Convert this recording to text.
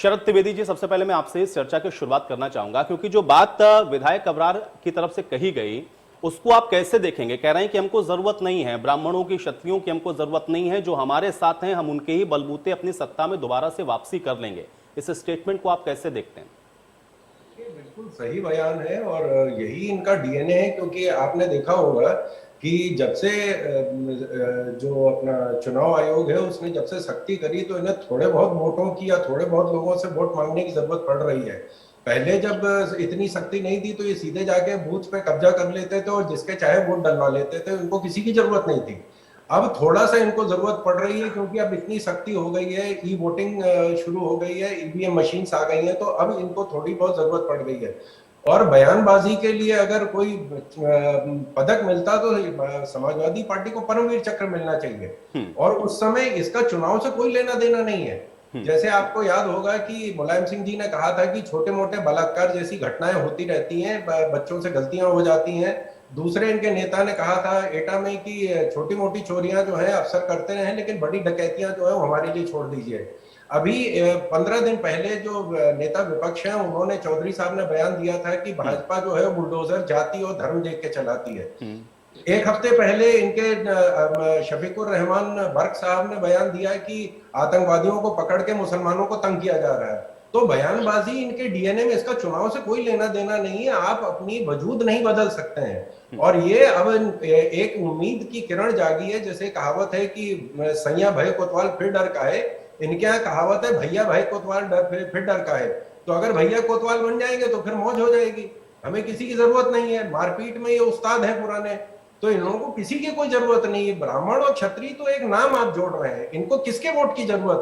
शरद त्रिवेदी जी, सबसे पहले मैं आपसे इस चर्चा की शुरुआत करना चाहूंगा, क्योंकि जो बात विधायक अबरार की तरफ से कही गई उसको आप कैसे देखेंगे? कह रहे हैं कि हमको जरूरत नहीं है ब्राह्मणों की, क्षत्रियों की हमको जरूरत नहीं है, जो हमारे साथ हैं हम उनके ही बलबूते अपनी सत्ता में दोबारा से वापसी कर लेंगे। इस स्टेटमेंट को आप कैसे देखते हैं? ये बिल्कुल सही बयान है और यही इनका डीएनए है, क्योंकि आपने देखा होगा कि जब से जो अपना चुनाव आयोग है उसने जब से सख्ती करी तो इन्हें थोड़े बहुत वोटों की या थोड़े बहुत लोगों से वोट मांगने की जरूरत पड़ रही है। पहले जब इतनी सख्ती नहीं थी तो ये सीधे जाके बूथ पे कब्जा कर लेते थे और जिसके चाहे वोट डलवा लेते थे, उनको किसी की जरूरत नहीं थी। अब थोड़ा सा इनको जरूरत पड़ रही है, क्योंकि अब इतनी सख्ती हो गई है, ई वोटिंग शुरू हो गई है, ईवीएम मशीन्स आ गई हैं, तो अब इनको थोड़ी बहुत जरूरत पड़ गई है। और बयानबाजी के लिए अगर कोई पदक मिलता तो समाजवादी पार्टी को परमवीर चक्र मिलना चाहिए। हम्म। और उस समय इसका चुनाव से कोई लेना देना नहीं है। हम्म। जैसे आपको याद होगा कि मुलायम सिंह जी ने कहा था कि छोटे मोटे बलात्कार जैसी घटनाएं होती रहती हैं, बच्चों से गलतियां हो जाती हैं। दूसरे इनके नेता ने कहा था एटा में कि छोटी मोटी चोरियां जो है अफसर करते रहे, लेकिन बड़ी डकैतियां जो है वो हमारे लिए छोड़ दीजिए। अभी 15 दिन पहले जो नेता विपक्ष है उन्होंने, चौधरी साहब ने बयान दिया था कि हम्म। भाजपा जो है बुलडोजर जाति और धर्म देख के चलाती है। हम्म। एक हफ्ते पहले इनके शफीकुर रहमान बर्क साहब ने बयान दिया कि आतंकवादियों को पकड़ के मुसलमानों को तंग किया जा रहा है। तो बयानबाजी इनके डीएनए में, इसका चुनाव से कोई लेना देना नहीं है। आप अपनी वजूद नहीं बदल सकते हैं। हम्म। और ये अब एक उम्मीद की किरण जागी है। जैसे कहावत है कि सैया भय कोतवाल फिर डर का है, इनके यहाँ कहावत है भैया भाई कोतवाल फिर डर का है। तो अगर भैया कोतवाल बन जाएंगे तो फिर मौज हो जाएगी। हमें किसी की जरूरत नहीं है, मारपीट में ये उस्ताद है पुराने। तो इन लोगों को किसी की कोई जरूरत नहीं है। ब्राह्मण और क्षत्रिय तो एक नाम आप जोड़ रहे हैं, इनको किसके वोट की जरूरत है?